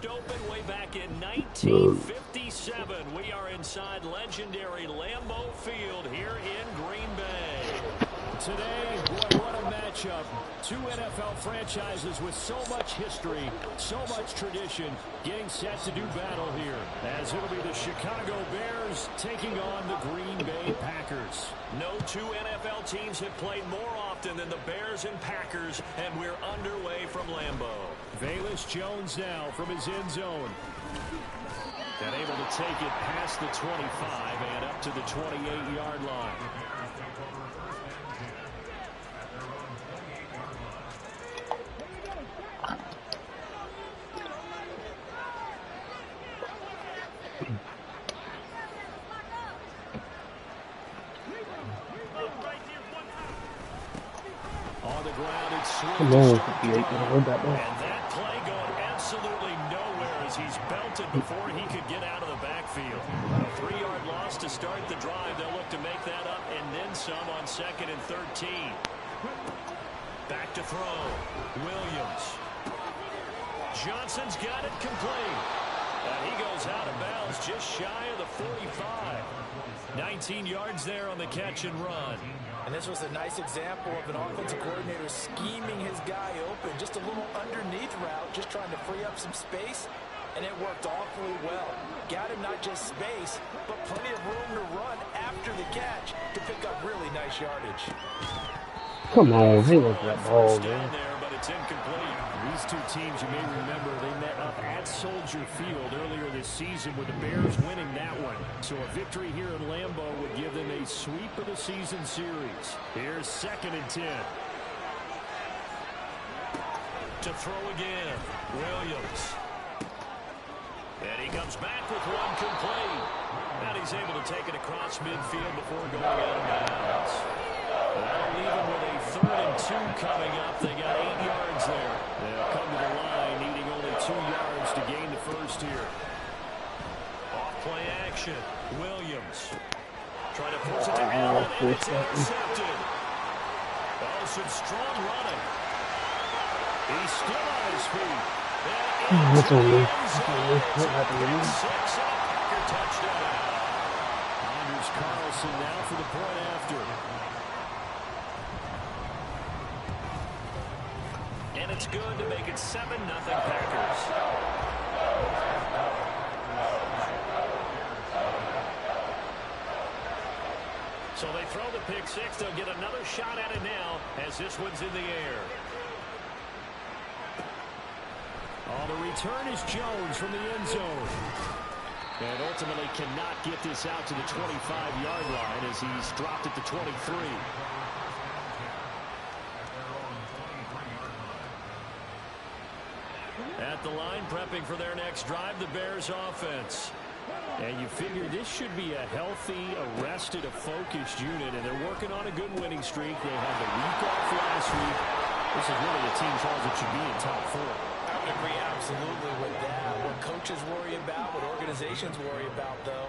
first opened way back in 1957. We are inside legendary Lambeau Field here in Green Bay. Today, boy, what a matchup. Two NFL franchises with so much history, so much tradition, getting set to do battle here. As it'll be the Chicago Bears taking on the Green Bay Packers. No two NFL teams have played more often than the Bears and Packers, and we're underway from Lambeau. Velus Jones now from his end zone. And able to take it past the 25 and up to the 28-yard line. Come on, 58, hold that ball. And that play going absolutely nowhere as he's belted before he could get out of the backfield. A 3-yard loss to start the drive. They'll look to make that up and then some on 2nd and 13. Back to throw. Williams. Johnson's got it complete. And he goes out of bounds just shy of the 45. 19 yards there on the catch and run. And this was a nice example of an offensive coordinator scheming his guy open. Just a little underneath route, just trying to free up some space. And it worked awfully well. Got him not just space, but plenty of room to run after the catch to pick up really nice yardage. Come on, he looked that ball, man. But it's incomplete. These two teams, you may remember, they met up at Soldier Field earlier this season with the Bears winning that one. So a victory here in Lambeau would give them a sweep of the season series. Here's 2nd and 10. To throw again, Williams. And he comes back with one complete. And he's able to take it across midfield before going out of bounds. That'll leave him with a 3rd and 2 coming up. They got 8 yards there. They'll come to the line needing only 2 yards to gain the first here. Off play action. Williams. Trying to force it to Allen, and it's intercepted. Oh, some strong running. He's still on his feet. What's on me? What happened to me? 6 and a Packer touchdown. Anders Carlson now for the point after. And it's good to make it 7-0 Packers. So they throw the pick six. They'll get another shot at it now as this one's in the air. On the return is Jones from the end zone. And ultimately cannot get this out to the 25-yard line as he's dropped at the 23. At the line, prepping for their next drive, the Bears offense. And you figure this should be a healthy, arrested, a focused unit, and they're working on a good winning streak. They had the week off last week. This is really a team, Charles, that should be in top 4. I would agree absolutely with that. What coaches worry about, what organizations worry about, though,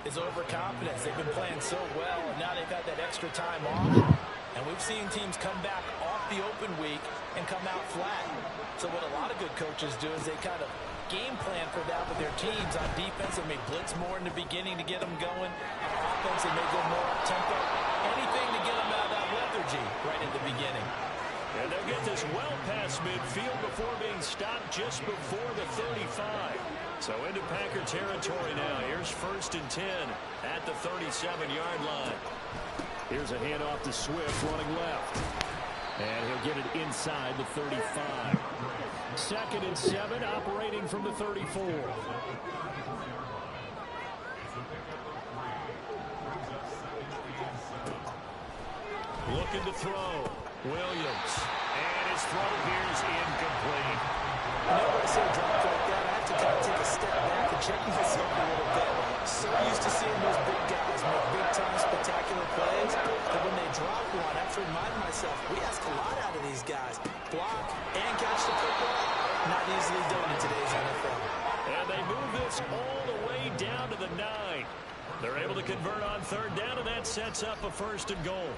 is overconfidence. They've been playing so well, and now they've had that extra time off. And we've seen teams come back off the open week and come out flat. So what a lot of good coaches do is they kind of game plan for that with their teams. On defense, they may blitz more in the beginning to get them going. On offense, they may go more up-tempo. Anything to get them out of that lethargy right at the beginning. And they'll get this well past midfield before being stopped just before the 35. So into Packer territory now. Here's 1st and 10 at the 37-yard line. Here's a handoff to Swift running left. And he'll get it inside the 35. 2nd and 7 operating from the 34. Looking to throw. Williams. And his throw here is incomplete. Whenever I see a drop like that, I have to kind of take a step back and check myself a little bit. So used to seeing those big guys make big-time spectacular plays, but when they drop one, I have to remind myself, we ask a lot out of these guys. Block and catch the football, not easily done in today's NFL. And they move this all the way down to the 9. They're able to convert on 3rd down, and that sets up a 1st and goal.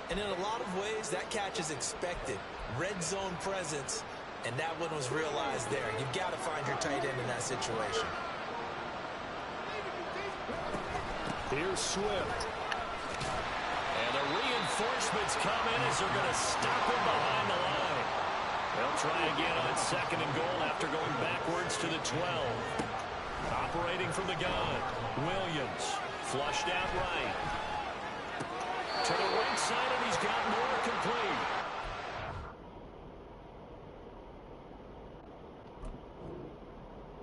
And in a lot of ways, that catch is expected. Red zone presence. And that one was realized there. You've got to find your tight end in that situation. Here's Swift. And the reinforcements come in as they're going to stop him behind the line. They'll try again on 2nd and goal after going backwards to the 12. Operating from the gun, Williams. Flushed out right. To the right side, and he's got more complete.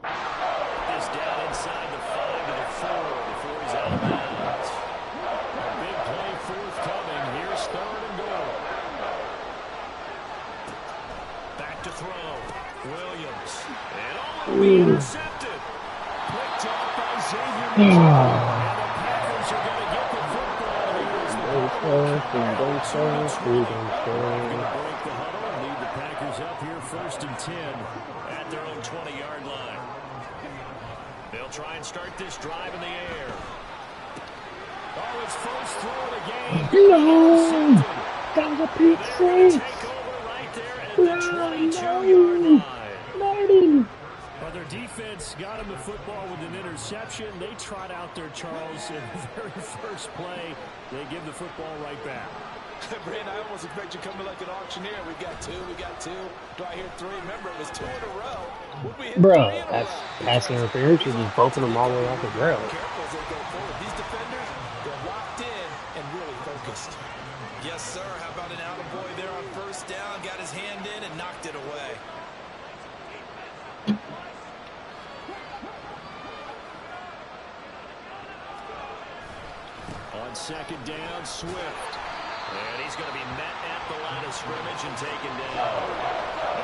This down inside the 5 to the 4 before he's out of bounds. A big play forthcoming. Here's 3rd and goal. Back to throw. Williams. And all be intercepted. Picked off by Xavier Mitchell. And the Packers are going to get the football. Here's the Don't break the huddle and lead the Packers up here 1st and 10 at their own 20-yard line. They'll try and start this drive in the air. Oh, his first throw of the game. No! That was a pick six! Take over right there at the 22-yard line. Martin! Well, their defense got him the football with an interception. They trot out there, Charles, in the very first play. They give the football right back. Brandon, I almost expect you coming like an auctioneer. We got two. Do I hear 3? Remember, it was 2 in a row. Would we hit 3 Bro, in a that's row? pass interference. You're just bolting them all the way off the rail. Careful as they go forward. These defenders, they're locked in and really focused. Yes, sir. How about an attaboy there on 1st down? Got his hand in and knocked it away. On 2nd down, Swift. And he's going to be met at the line of scrimmage and taken down.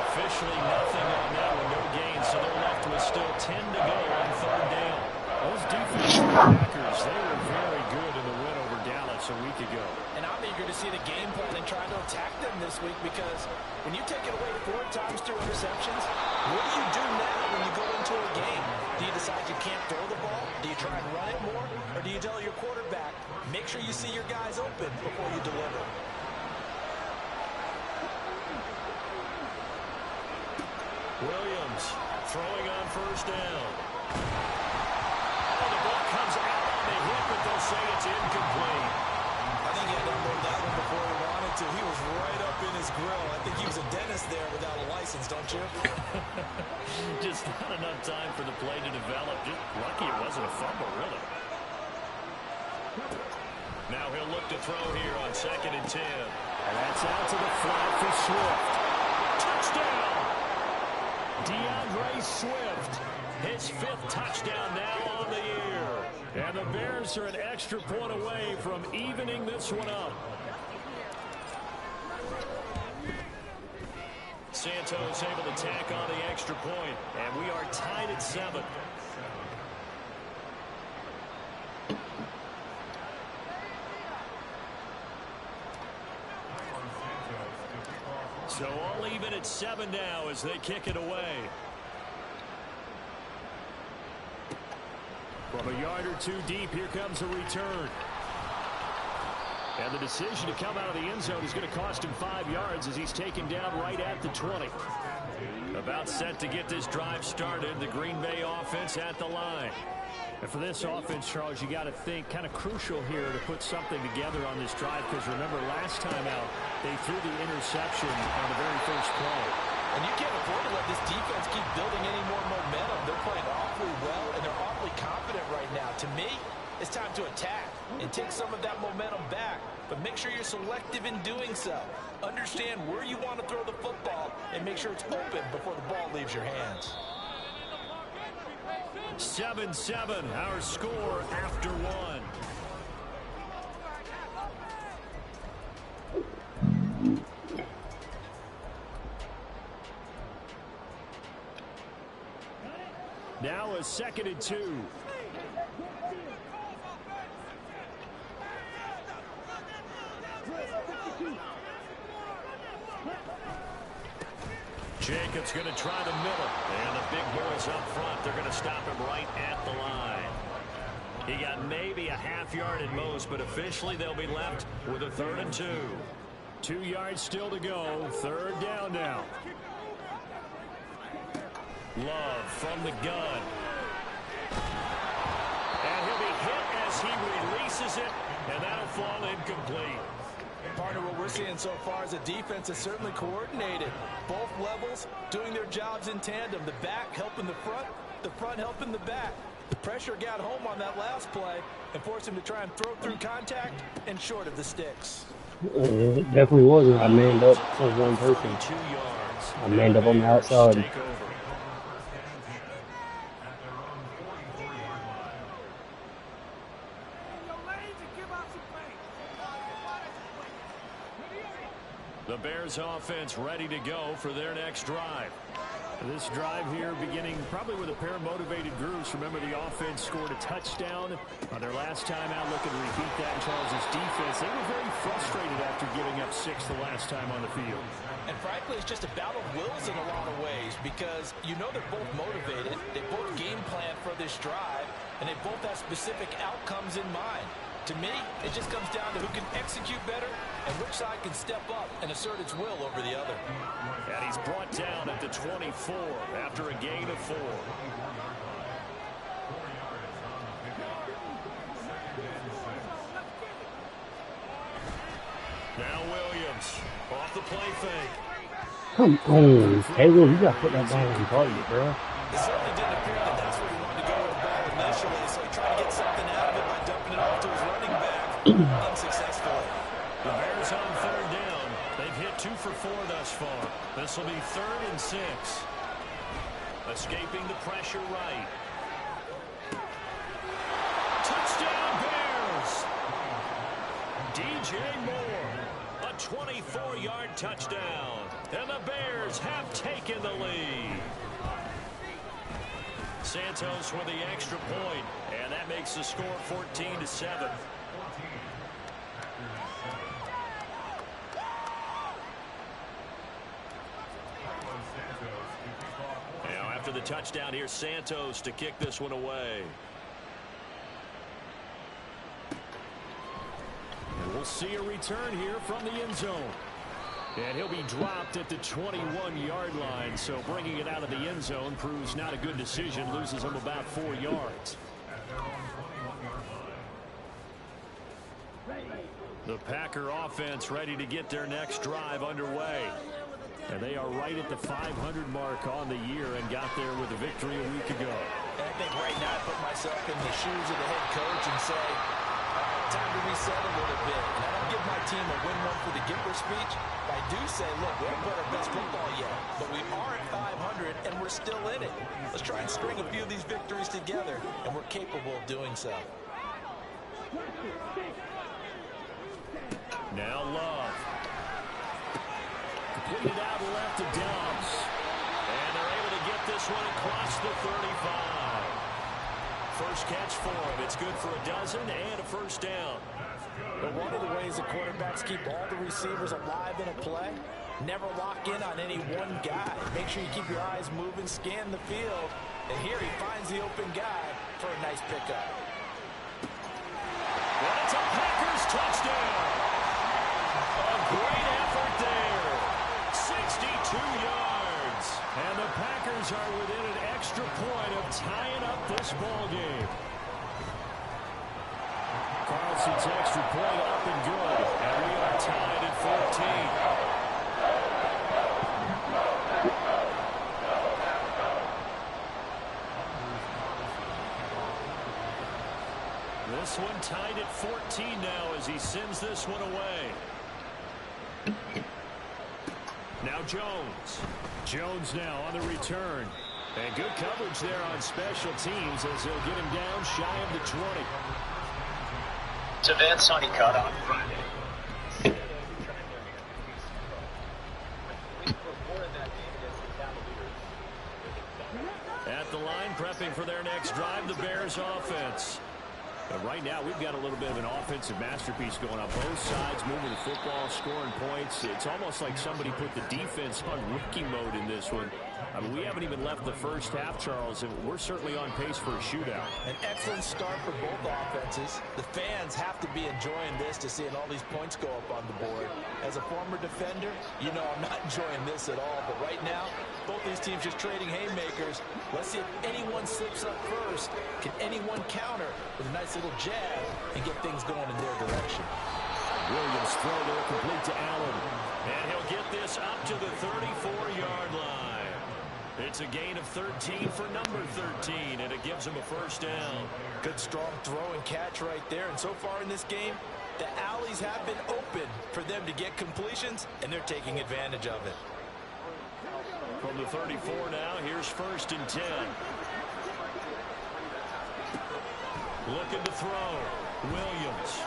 Officially nothing on that one, no gain, so they're left with still 10 to go on 3rd down. Those defensive Packers, they were very good in the win over Dallas a week ago. And I'm eager to see the game plan and try to attack them this week because when you take it away 4 times through interceptions, what do you do now when you go into a game? Do you decide you can't throw the ball? Do you try and run it more? Or do you tell your quarterback, make sure you see your guys open before you deliver? Williams throwing on 1st down. Oh, the ball comes out on the hit, but they'll say it's incomplete. I think he had to unload that one before he wanted to. He was right up in his grill. I think he was a dentist there without a license, don't you? Just not enough time for the play to develop. Just lucky it wasn't a fumble, really. Now he'll look to throw here on 2nd and 10. And that's out to the flat for Swift. Touchdown! DeAndre Swift, his 5th touchdown now on the year. And the Bears are an extra point away from evening this one up. Santos able to tack on the extra point, and we are tied at 7. So all even at 7 now as they kick it away. From a yard or 2 deep, here comes a return. And the decision to come out of the end zone is going to cost him 5 yards as he's taken down right at the 20. About set to get this drive started, the Green Bay offense at the line. And for this offense, Charles, you got to think kind of crucial here to put something together on this drive because remember last time out they threw the interception on the very first play. And you can't afford to let this defense keep building any more momentum. They're playing awfully well and they're awfully confident right now. To me, it's time to attack and take some of that momentum back. But make sure you're selective in doing so. Understand where you want to throw the football and make sure it's open before the ball leaves your hands. 7-7, our score after 1. Now a 2nd and 2. Jacobs going to try the middle. And the big boys up front, they're going to stop him right at the line. He got maybe a half yard at most, but officially they'll be left with a 3rd and 2. 2 yards still to go. 3rd down now. Love from the gun. And he'll be hit as he releases it, and that'll fall incomplete. Partner, what we're seeing so far is a defense that's certainly coordinated. Both levels doing their jobs in tandem. The back helping the front helping the back. The pressure got home on that last play and forced him to try and throw through contact and short of the sticks. It definitely wasn't. I manned up for one person. I manned up on the outside. The Bears offense ready to go for their next drive. This drive here beginning probably with a pair of motivated groups. Remember, the offense scored a touchdown on their last time out, looking to repeat that in Charles' defense. They were very frustrated after giving up 6 the last time on the field. And frankly, it's just a battle of wills in a lot of ways because you know they're both motivated. They both game plan for this drive, and they both have specific outcomes in mind. To me, it just comes down to who can execute better and which side can step up and assert its will over the other. And he's brought down at the 24 after a gain of 4. Now Williams off the play fake. Come on, Taylor, you got to put that ball on target, bro. It certainly didn't appear that that's where he wanted to go with the ball initially, so he tried to get something out of it by dumping it off to his running back unsuccessfully. The Bears on 3rd down. They've hit 2 for 4 thus far. This will be 3rd and 6. Escaping the pressure right. Touchdown Bears! DJ Moore, a 24-yard touchdown. And the Bears have taken the lead. Santos with the extra point, and that makes the score 14-7. Now after the touchdown, here's Santos to kick this one away. And we'll see a return here from the end zone. And he'll be dropped at the 21-yard line, so bringing it out of the end zone proves not a good decision, loses him about 4 yards. The Packer offense ready to get their next drive underway. And they are right at the 500 mark on the year and got there with a victory a week ago. And I think right now I put myself in the shoes of the head coach and say, time to reset a little bit. And I don't give my team a win one for the Gipper speech. But I do say, look, we haven't played our best football yet. But we are at 500 and we're still in it. Let's try and string a few of these victories together. And we're capable of doing so. Now Love. Completed out left to Dobbs. And they're able to get this one across the 35. First catch for him. It's good for a dozen and a first down. But one of the ways the quarterbacks keep all the receivers alive in a play, never lock in on any one guy. Make sure you keep your eyes moving, scan the field. And here he finds the open guy for a nice pickup. Well, it's a Packers touchdown. A great effort there. 62 yards. And the Packers are within an extra point of tying up this ball game. Carlson's extra point up and good. And we are tied at 14. This one tied at 14 now as he sends this one away. Now Jones. Jones now on the return. And good coverage there on special teams as they'll get him down shy of the 20. So Vance Honeycutt on Friday. At the line, prepping for their next drive, the Bears offense. And right now, we've got a little bit of an offensive masterpiece going on. Both sides moving the football, scoring points. It's almost like somebody put the defense on rookie mode in this one. I mean, we haven't even left the first half, Charles, and we're certainly on pace for a shootout. An excellent start for both offenses. The fans have to be enjoying this to seeing all these points go up on the board. As a former defender, you know I'm not enjoying this at all. But right now, both these teams just trading haymakers. Let's see if anyone slips up first. Can anyone counter with a nice little jab and get things going in their direction? Williams throw there complete to Allen. And he'll get this up to the 34-yard line. It's a gain of 13 for number 13, and it gives him a first down. Good strong throw and catch right there. And so far in this game, the alleys have been open for them to get completions, and they're taking advantage of it. From the 34 now, here's 1st and 10. Looking to throw. Williams.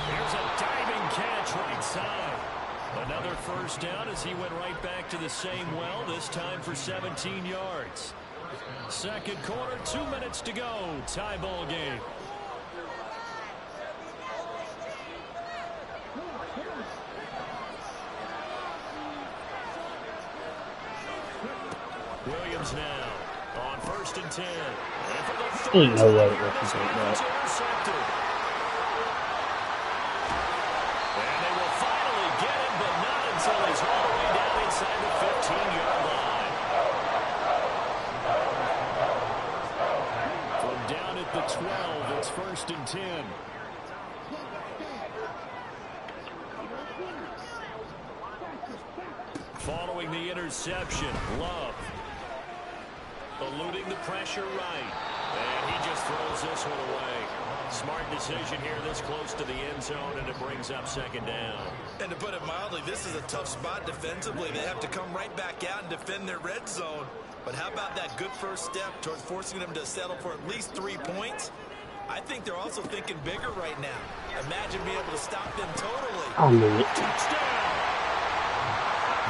Here's a diving catch right side. Another first down as he went right back to the same well, this time for 17 yards. Second quarter, 2 minutes to go. Tie ball game. Williams now on 1st and 10. And for the Ain't no way it represents that. intercepted. And they will finally get him, but not until he's all the way down inside the 15-yard line. From down at the 12, it's 1st and 10. Following the interception, Love eluding the pressure right. And he just throws this one away. Smart decision here this close to the end zone, and it brings up 2nd down. And to put it mildly, this is a tough spot defensively. They have to come right back out and defend their red zone. But how about that good first step towards forcing them to settle for at least 3 points? I think they're also thinking bigger right now. Imagine being able to stop them totally. I knew it. Touchdown!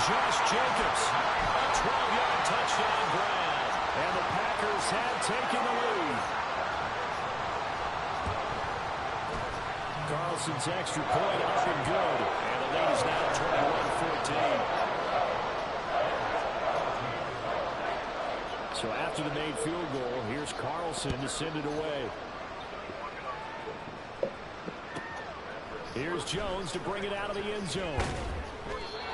Josh Jacobs, a 12-yard touchdown grab. And the Packers have taken the lead. Carlson's extra point up and good. And the lead is now 21-14. So after the made field goal, here's Carlson to send it away. Here's Jones to bring it out of the end zone.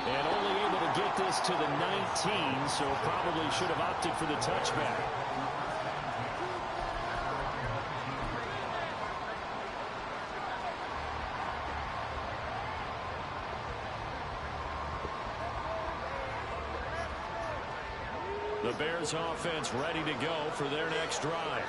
And only able to get this to the 19, so probably should have opted for the touchback. The Bears offense ready to go for their next drive.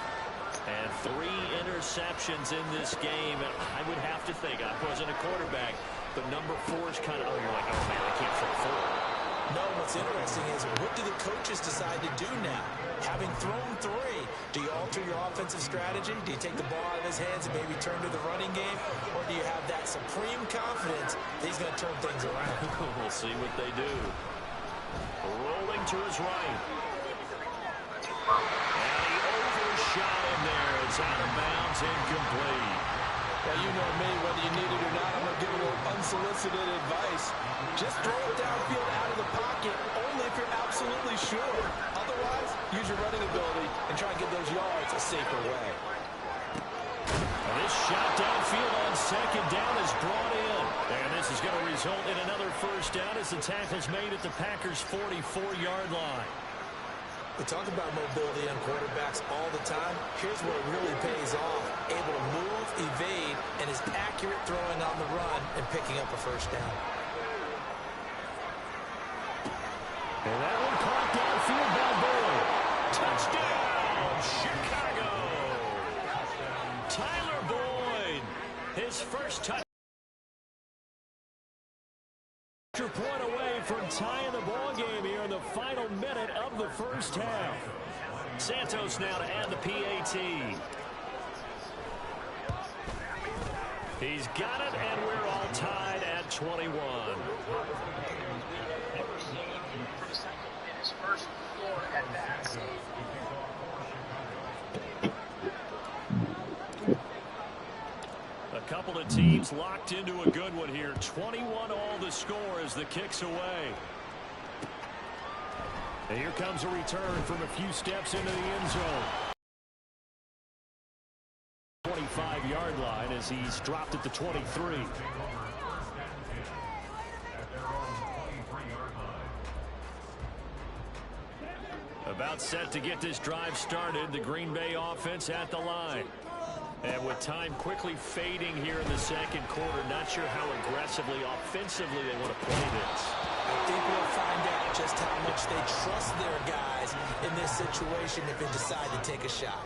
And 3 interceptions in this game. And I would have to think, I wasn't a quarterback, but number 4 is kind of, you're like, oh man, I can't throw 4. No, what's interesting is what do the coaches decide to do now? Having thrown 3, do you alter your offensive strategy? Do you take the ball out of his hands and maybe turn to the running game? Or do you have that supreme confidence that he's going to turn things around? We'll see what they do. Rolling to his right. And he overshot him there. It's out of bounds, incomplete. Well, you know me, whether you need it or not, I'm going to give a little unsolicited advice. Just throw it downfield out of the pocket, only if you're absolutely sure. Otherwise, use your running ability and try and get those yards a safer way. And this shot downfield on 2nd down is brought in. And this is going to result in another first down as the tackle's made at the Packers' 44-yard line. We talk about mobility on quarterbacks all the time. Here's where it really pays off. Able to move, evade, and is accurate throwing on the run and picking up a first down. And that one caught downfield by Boyd. Touchdown, Chicago! Tyler Boyd, his first touchdown. Point away from tying the ball game here in the final minute of the first half. Santos now to add the PAT. He's got it, and we're all tied at 21. A couple of teams locked into a good one here. 21 all the score as the kick's away. And here comes a return from a few steps into the end zone. 25-yard line as he's dropped at the 23. About set to get this drive started. The Green Bay offense at the line. And with time quickly fading here in the second quarter, not sure how aggressively, offensively they want to play this. I think we'll find out just how much they trust their guys in this situation if they decide to take a shot.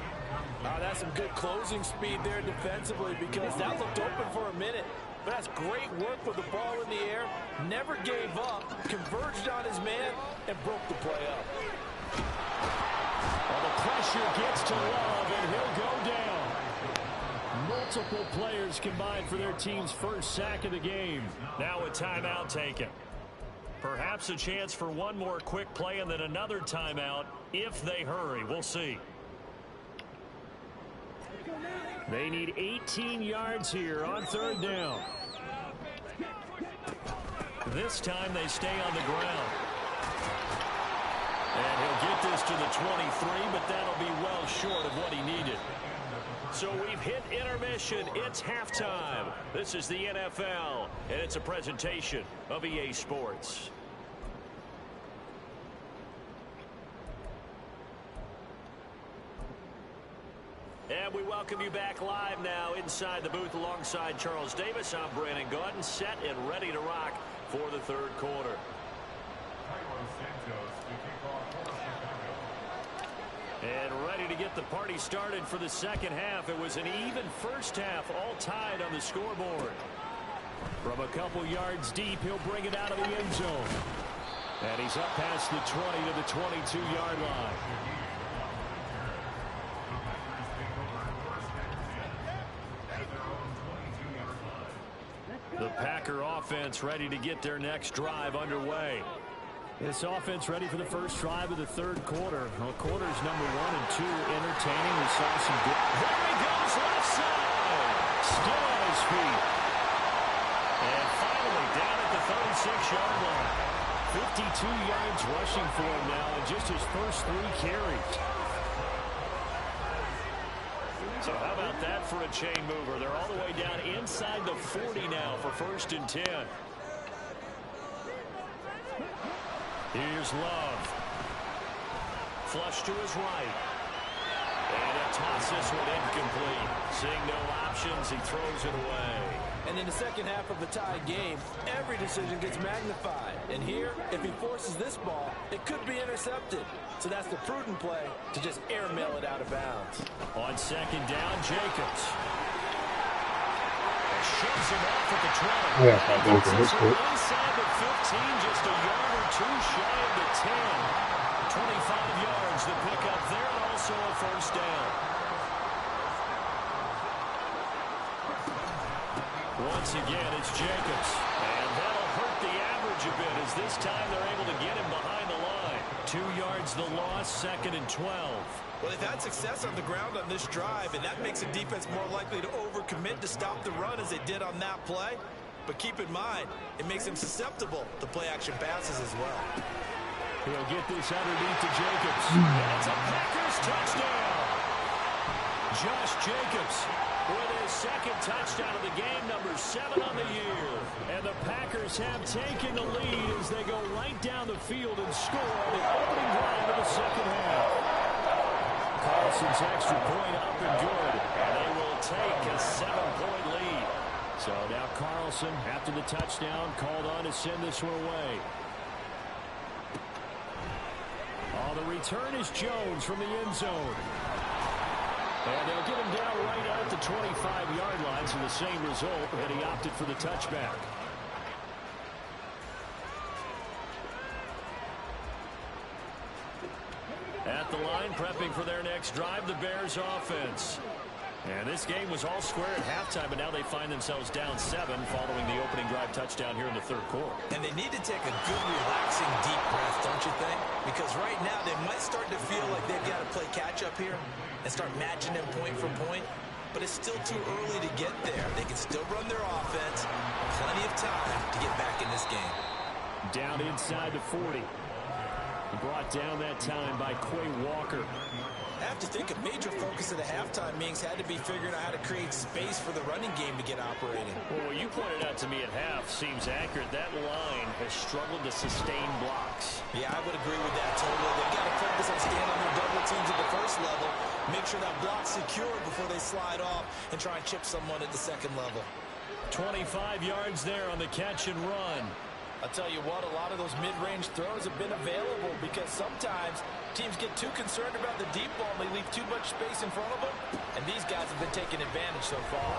That's some good closing speed there defensively because that looked open for a minute. But that's great work with the ball in the air. Never gave up, converged on his man, and broke the play up. Well, the pressure gets to Love, and he'll go down. Multiple players combined for their team's first sack of the game. Now a timeout taken. Perhaps a chance for one more quick play and then another timeout if they hurry. We'll see. They need 18 yards here on third down. This time they stay on the ground. And he'll get this to the 23, but that'll be well short of what he needed. So we've hit intermission. It's halftime. This is the NFL, and it's a presentation of EA Sports. And we welcome you back live now inside the booth alongside Charles Davis. I'm Brandon Gaudin, set and ready to rock for the third quarter. And ready to get the party started for the second half. It was an even first half, all tied on the scoreboard. From a couple yards deep, he'll bring it out of the end zone. And he's up past the 20 to the 22-yard line. The Packer offense ready to get their next drive underway. This offense ready for the first drive of the third quarter. Well, quarters number 1 and 2 entertaining. We saw some good. There he goes left side. Still on his feet. And finally down at the 36-yard line. 52 yards rushing for him now in just his first 3 carries. So how about that for a chain mover? They're all the way down inside the 40 now for 1st and 10. Here's Love. Flush to his right. And a toss this one incomplete. Seeing no options, he throws it away. And in the second half of the tied game, every decision gets magnified. And here, if he forces this ball, it could be intercepted. So that's the prudent play to just airmail it out of bounds. On second down, Jacobs. Shoves him off at the 20. Yeah, that goes to this quick. Inside the 15, just a yard or 2 shy of the 10. 25 yards to pick up there, and also a first down. Once again, it's Jacobs. And that'll hurt the average a bit as this time they're able to get him behind the line. 2 yards the loss, 2nd and 12. Well, they've had success on the ground on this drive, and that makes the defense more likely to overcommit to stop the run as they did on that play. But keep in mind, it makes them susceptible to play-action passes as well. He'll get this underneath to Jacobs. That's a Packers touchdown. Josh Jacobs with his 2nd touchdown of the game, number 7 on the year. And the Packers have taken the lead as they go right down the field and score on the opening drive of the second half. Carlson's extra point up and good, and they will take a 7-point lead. So now Carlson, after the touchdown, called on to send this one away. Oh, the return is Jones from the end zone. And they'll get him down right at the 25-yard line, so the same result, and he opted for the touchback. At the line, prepping for their next drive, the Bears offense. And this game was all square at halftime, but now they find themselves down 7 following the opening drive touchdown here in the third quarter. And they need to take a good, relaxing, deep breath, don't you think? Because right now they might start to feel like they've got to play catch-up here and start matching them point for point. But it's still too early to get there. They can Down inside the 40. Brought down that time by Quay Walker. I have to think a major focus of the halftime meetings had to be figuring out how to create space for the running game to get operating. Well, what you pointed out to me at half seems accurate. That line has struggled to sustain blocks. Yeah, I would agree with that totally. They've got to focus on staying on their double teams at the first level, make sure that block's secure before they slide off and try and chip someone at the second level. 25 yards there on the catch and run. I'll tell you what, a lot of those mid-range throws have been available because sometimes teams get too concerned about the deep ball and they leave too much space in front of them, and these guys have been taking advantage so far.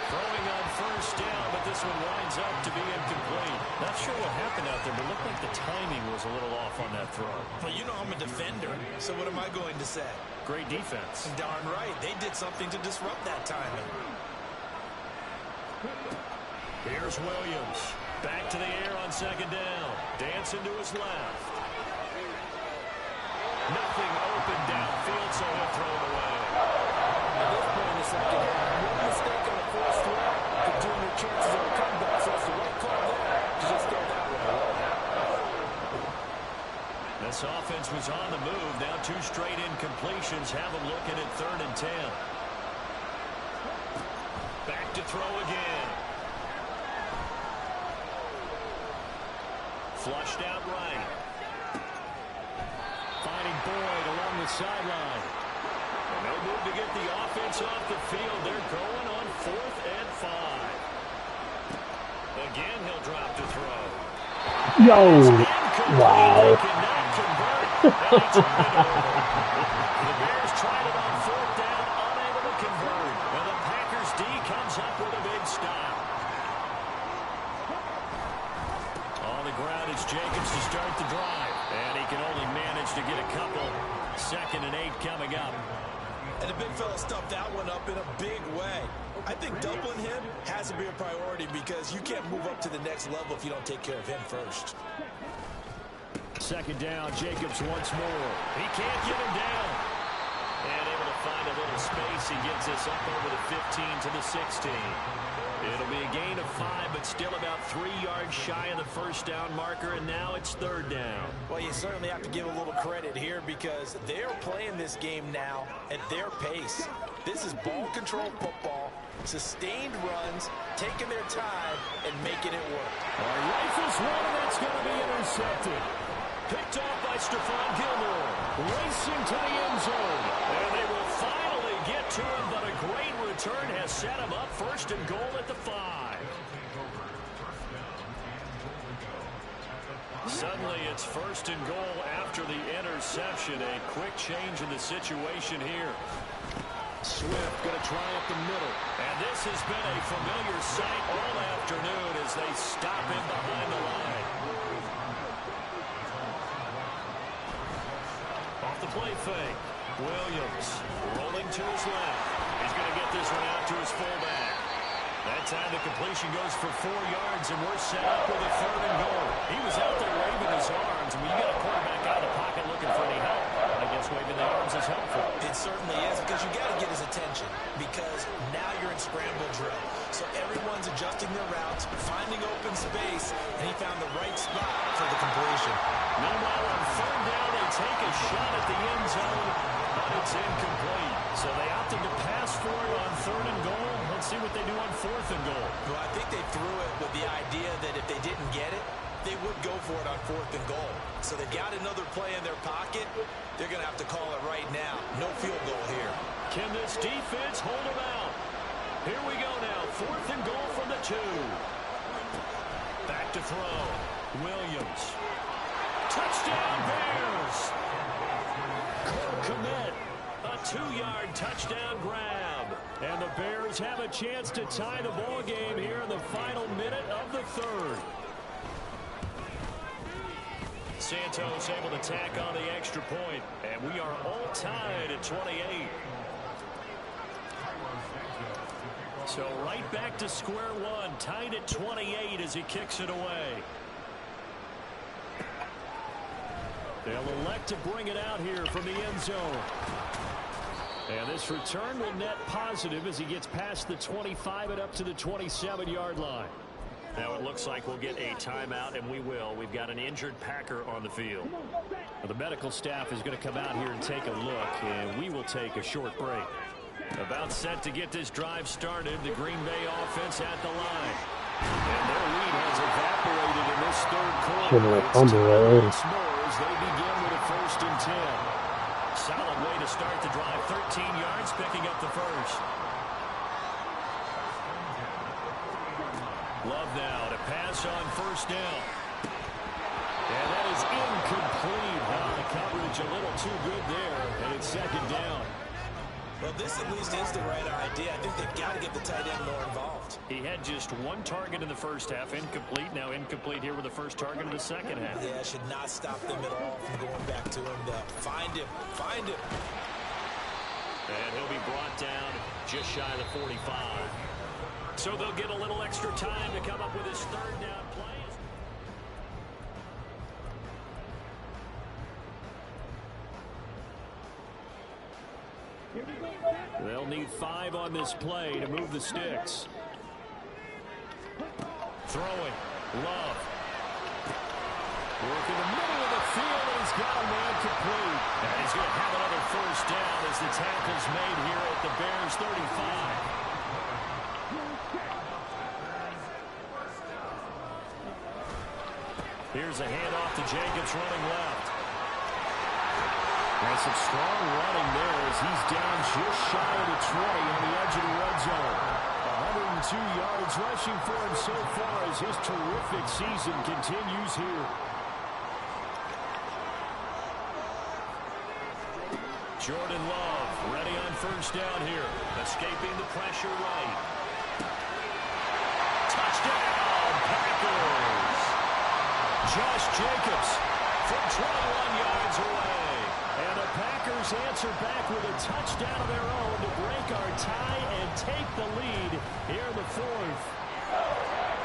Throwing on first down, but this one winds up to be incomplete. Not sure what happened out there, but it looked like the timing was a little off on that throw. Well, you know I'm a defender, so what am I going to say? Great defense. Darn right. They did something to disrupt that timing. Here's Williams. Back to the air on second down. Dancing to his left. Nothing open downfield, so he'll throw it away. At this point in the second half, one mistake on the first throw could doom their chances of a comeback, so it's the right call there to just throw that one away. This offense was on the move. Now 2 straight incompletions have them looking at 3rd and 10. Back to throw again. Flushed out right. Finding Boyd along the sideline. And they'll move to get the offense off the field. They're going on 4th and 5. Again, he'll drop to throw. Yo! Wow. The Bears tried it on 4th down, unable to convert. And the Packers D comes up with a big stop. On the ground, it's Jacobs to start the drive. And he can only manage to get a couple. 2nd and 8 coming up. And the big fella stuffed that one up in a big way. I think doubling him has to be a priority because you can't move up to the next level if you don't take care of him first. 2nd down, Jacobs once more. He can't get him down. And able to find a little space. He gets us up over the 15 to the 16. It'll be a gain of 5, but still about 3 yards shy of the first down marker, and now it's 3rd down. Well, you certainly have to give a little credit here because they're playing this game now at their pace. This is ball control football, sustained runs, taking their time, and making it work. Rifles one, and that's going to be intercepted. Picked off by Stephon Gilmore, racing to the end zone. And they will finally get to him, but a great return has set him up 1st and goal at the 5. Suddenly it's 1st and goal after the interception. A quick change in the situation here. Swift going to try up the middle. And this has been a familiar sight all afternoon as they stop him behind the line. Off the play fake. Williams rolling to his left. He's going to get this one out to his fullback. That time the completion goes for 4 yards, and we're set up with a 3rd and goal. He was out there waving his arms, and when you got a quarterback out of the pocket looking for any help, I guess waving the arms is helpful. It certainly is because you got to get his attention because now you're in scramble drill. So everyone's adjusting their routes, finding open space, and he found the right spot for the completion. Meanwhile, on 3rd down, they take a shot at the end zone, but it's incomplete. So they opted to pass for it on 3rd and goal. Let's see what they do on 4th and goal. Well, I think they threw it with the idea that if they didn't get it, they would go for it on 4th and goal. So they've got another play in their pocket. They're going to have to call it right now. No field goal here. Can this defense hold them out? Here we go now. 4th and goal from the 2. Back to throw. Williams. Touchdown Bears. Cole Kmet. A 2-yard touchdown grab. And the Bears have a chance to tie the ball game here in the final minute of the 3rd. Santos able to tack on the extra point, and we are all tied at 28. So right back to square one, tied at 28 as he kicks it away. They'll elect to bring it out here from the end zone. And this return will net positive as he gets past the 25 and up to the 27-yard line. Now it looks like we'll get a timeout, and we will. We've got an injured Packer on the field. Well, the medical staff is going to come out here and take a look, and we will take a short break. About set to get this drive started, the Green Bay offense at the line. And their lead has evaporated in this third quarter. It's S'mores. They begin with a 1st and 10. Solid way to start the drive. 13 yards, picking up the first. Love now to pass on 1st down. And that is incomplete. The coverage a little too good there, and it's 2nd down. Well, this at least is the right idea. I think they've got to get the tight end more involved. He had just 1 target in the first half, incomplete. Now incomplete here with the first target in the second half. Yeah, should not stop them at all from going back to him. Find him. And he'll be brought down just shy of the 45. So they'll get a little extra time to come up with his 3rd down play. They'll need 5 on this play to move the sticks. Throwing. Love. Working the middle of the field, and he's got a man complete. And he's going to have another 1st down as the tackle's made here at the Bears 35. Here's a handoff to Jacobs running left. And some strong running there as he's down just shy of the 20 on the edge of the red zone. 102 yards rushing for him so far as his terrific season continues here. Jordan Love ready on 1st down here. Escaping the pressure right. Touchdown, Packers! Josh Jacobs from 21 yards away. And the Packers answer back with a touchdown of their own to break our tie and take the lead here in the 4th.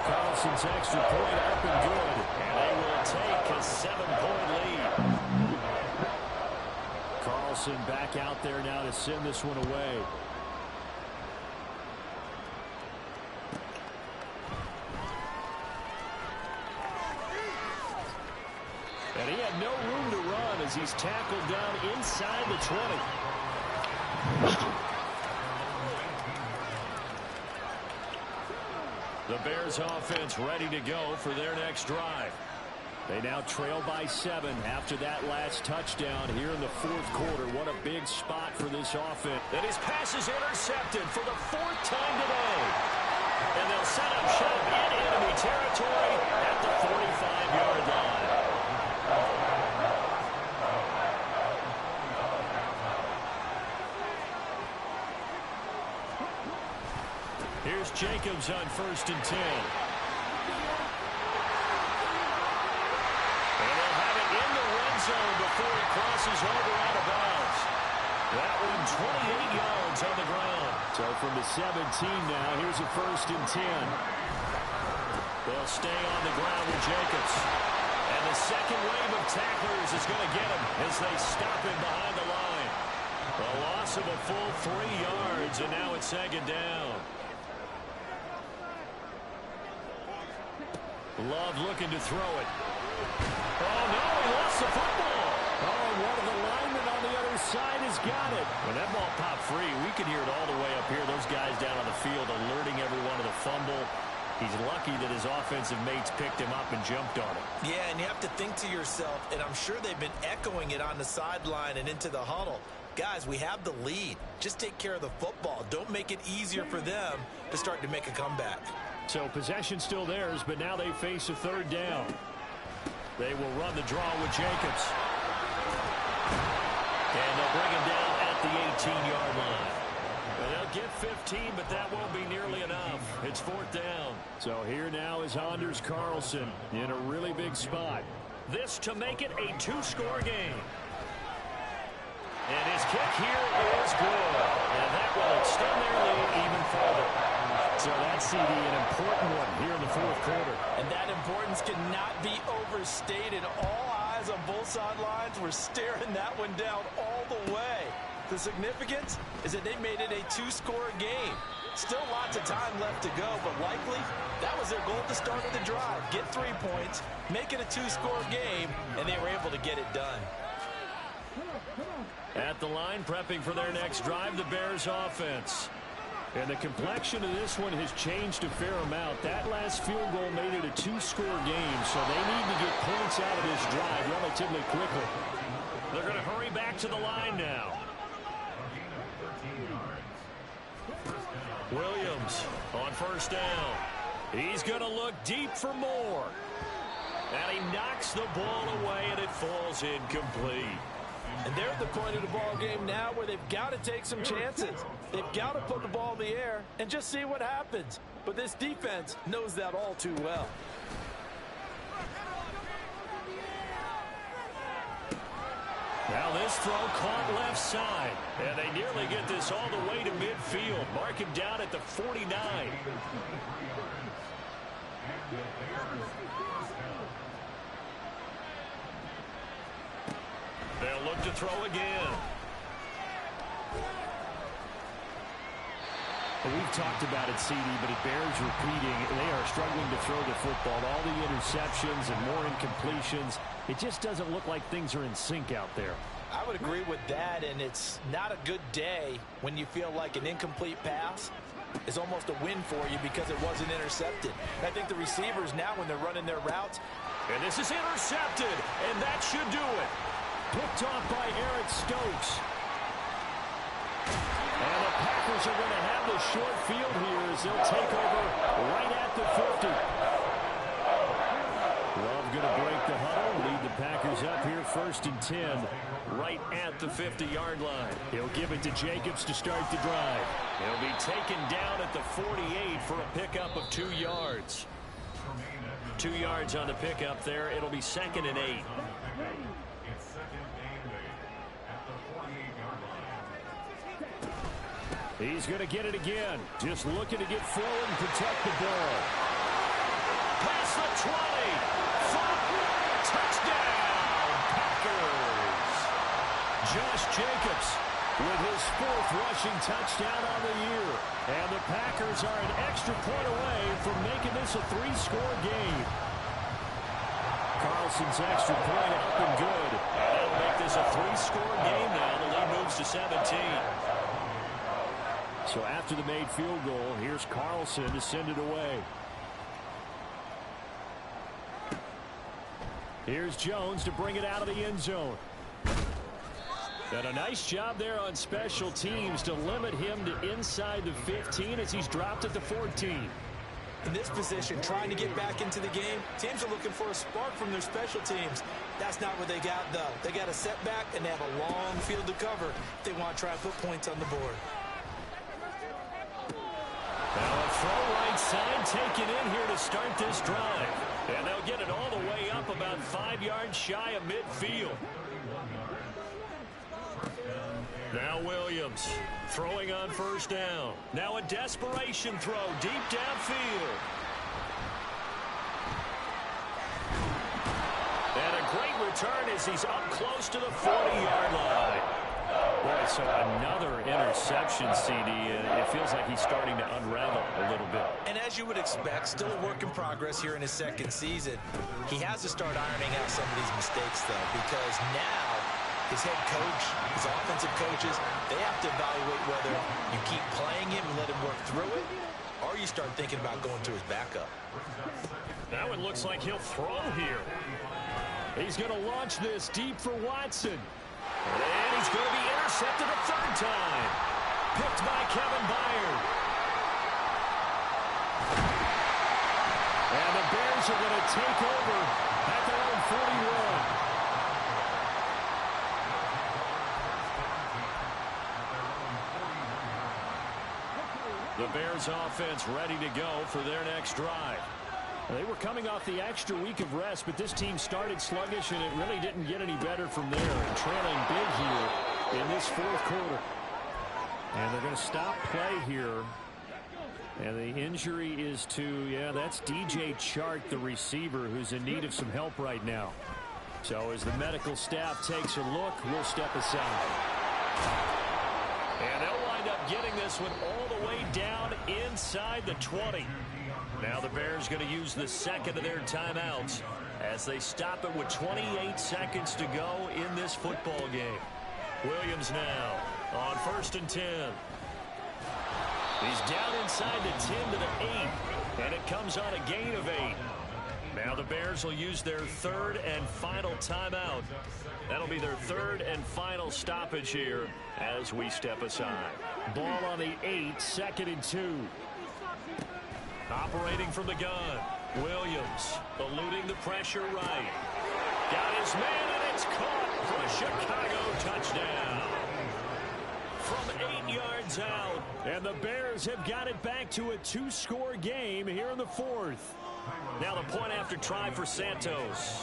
Carlson's extra point up and good. And they will take a 7-point lead. Carlson back out there now to send this one away. And he had no room to run as he's tackled down inside the 20. The Bears offense ready to go for their next drive. They now trail by 7 after that last touchdown here in the 4th quarter. What a big spot for this offense. And his pass is intercepted for the 4th time today. And they'll set up shop in enemy territory at the 45-yard line. Here's Jacobs on 1st and 10. Zone before he crosses over out of bounds. That one 28 yards on the ground. So from the 17 now, here's a 1st and 10. They'll stay on the ground with Jacobs. And the second wave of tacklers is going to get him as they stop him behind the line. A loss of a full 3 yards, and now it's 2nd down. Love looking to throw it. Oh, no, he lost the football. Oh, and one of the linemen on the other side has got it. When that ball popped free, we could hear it all the way up here. Those guys down on the field alerting everyone of the fumble. He's lucky that his offensive mates picked him up and jumped on him. Yeah, and you have to think to yourself, and I'm sure they've been echoing it on the sideline and into the huddle. Guys, we have the lead. Just take care of the football. Don't make it easier for them to start to make a comeback. So possession still theirs, but now they face a 3rd down. They will run the draw with Jacobs. And they'll bring him down at the 18-yard line. Well, they'll get 15, but that won't be nearly enough. It's 4th down. So here now is Anders Carlson in a really big spot. This to make it a 2-score game. And his kick here is good. And that will extend their lead even further. So that's, CD, an important one here in the 4th quarter. And that importance cannot be overstated. All eyes on both sidelines were staring that one down all the way. The significance is that they made it a 2-score game. Still lots of time left to go, but likely that was their goal at the start of the drive. Get 3 points, make it a 2-score game, and they were able to get it done. At the line, prepping for their next drive, the Bears offense. And the complexion of this one has changed a fair amount. That last field goal made it a 2-score game, so they need to get points out of this drive relatively quickly. They're going to hurry back to the line now. Williams on first down. He's going to look deep for more. And he knocks the ball away, and it falls incomplete. And they're at the point of the ball game now where they've got to take some chances. They've got to put the ball in the air and just see what happens. But this defense knows that all too well. Now this throw caught left side. And they nearly get this all the way to midfield. Mark him down at the 49. They'll look to throw again. Well, we've talked about it, CD, but it bears repeating. They are struggling to throw the football. All the interceptions and more incompletions. It just doesn't look like things are in sync out there. I would agree with that, and it's not a good day when you feel like an incomplete pass is almost a win for you because it wasn't intercepted. I think the receivers now, when they're running their routes. And this is intercepted, and that should do it. Picked off by Eric Stokes. And the Packers are going to have the short field here as they'll take over right at the 50. Love going to break the huddle, lead the Packers up here 1st and 10, right at the 50-yard line. He'll give it to Jacobs to start the drive. He'll be taken down at the 48 for a pickup of 2 yards. 2 yards on the pickup there. It'll be 2nd and 8. He's going to get it again. Just looking to get forward and protect the ball. Past the 20. Touchdown, Packers. Josh Jacobs with his 4th rushing touchdown on the year. And the Packers are an extra point away from making this a 3-score game. Carlson's extra point up and good. And that'll make this a 3-score game now. The lead moves to 17. So after the made field goal, here's Carlson to send it away. Here's Jones to bring it out of the end zone. And a nice job there on special teams to limit him to inside the 15 as he's dropped at the 14. In this position, trying to get back into the game, teams are looking for a spark from their special teams. That's not what they got, though. They got a setback, and they have a long field to cover if they want to try and put points on the board. Now a throw right side taken in here to start this drive. And they'll get it all the way up about 5 yards shy of midfield. Now Williams throwing on first down. Now a desperation throw deep downfield. And a great return as he's up close to the 40-yard line. Boy, so another interception, CD. It feels like he's starting to unravel a little bit. And as you would expect, still a work in progress here in his 2nd season. He has to start ironing out some of these mistakes, though, because now his head coach, his offensive coaches, they have to evaluate whether you keep playing him and let him work through it, or you start thinking about going to his backup. Now it looks like he'll throw here. He's going to launch this deep for Watson. And he's going to be intercepted a 3rd time. Picked by Kevin Byard. And the Bears are going to take over at their own 41. The Bears offense ready to go for their next drive. They were coming off the extra week of rest, but this team started sluggish, and it really didn't get any better from there. And trailing big here in this 4th quarter. And they're going to stop play here. And the injury is to, that's DJ Chark, the receiver, who's in need of some help right now. So as the medical staff takes a look, we'll step aside. And they'll wind up getting this one all the way down inside the 20. Now the Bears going to use the second of their timeouts as they stop it with 28 seconds to go in this football game. Williams now on 1st and 10. He's down inside the 10 to the 8, and it comes on a gain of 8. Now the Bears will use their third and final timeout. That'll be their third and final stoppage here as we step aside. Ball on the 8, 2nd and 2. Operating from the gun, Williams eluding the pressure right. Got his man, and it's caught for a Chicago touchdown. From 8 yards out, and the Bears have got it back to a 2-score game here in the 4th. Now the point after try for Santos.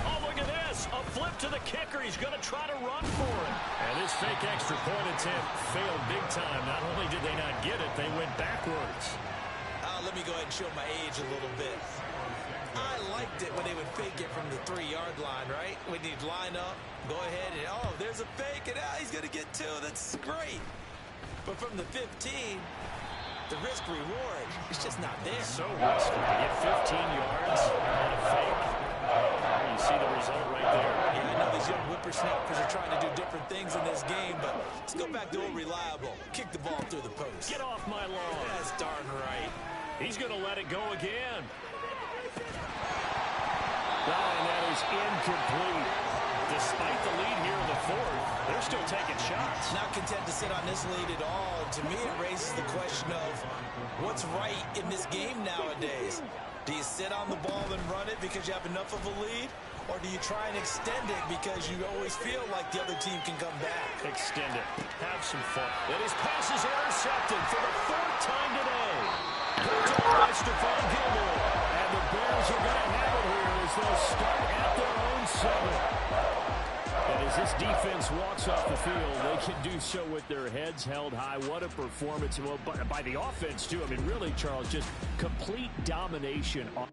Oh, look at this. A flip to the kicker. He's going to try to run for it. And this fake extra point attempt failed big time. Not only did they not get it, they went backwards. Let me go ahead and show my age a little bit. I liked it when they would fake it from the 3-yard line, right? When you'd line up, go ahead, and oh, there's a fake, and he's going to get 2. That's great. But from the 15, the risk-reward is just not there. So risky to get 15 yards on a fake. You see the result right there. Yeah, I know these young whippersnappers are trying to do different things in this game, but let's go back to old reliable. Kick the ball through the post. Get off my lawn. That's darn right. He's going to let it go again. And that is incomplete. Despite the lead here in the 4th, they're still taking shots. Not content to sit on this lead at all. To me, it raises the question of what's right in this game nowadays. Do you sit on the ball and run it because you have enough of a lead? Or do you try and extend it because you always feel like the other team can come back? Extend it. Have some fun. And his pass is intercepted for the 4th time today. Picked up by Stephon Gilmore. And the Bears are going to have it here as they'll start at their own 7. And as this defense walks off the field, they can do so with their heads held high. What a performance. Well, by the offense, too. I mean, really, Charles, just complete domination on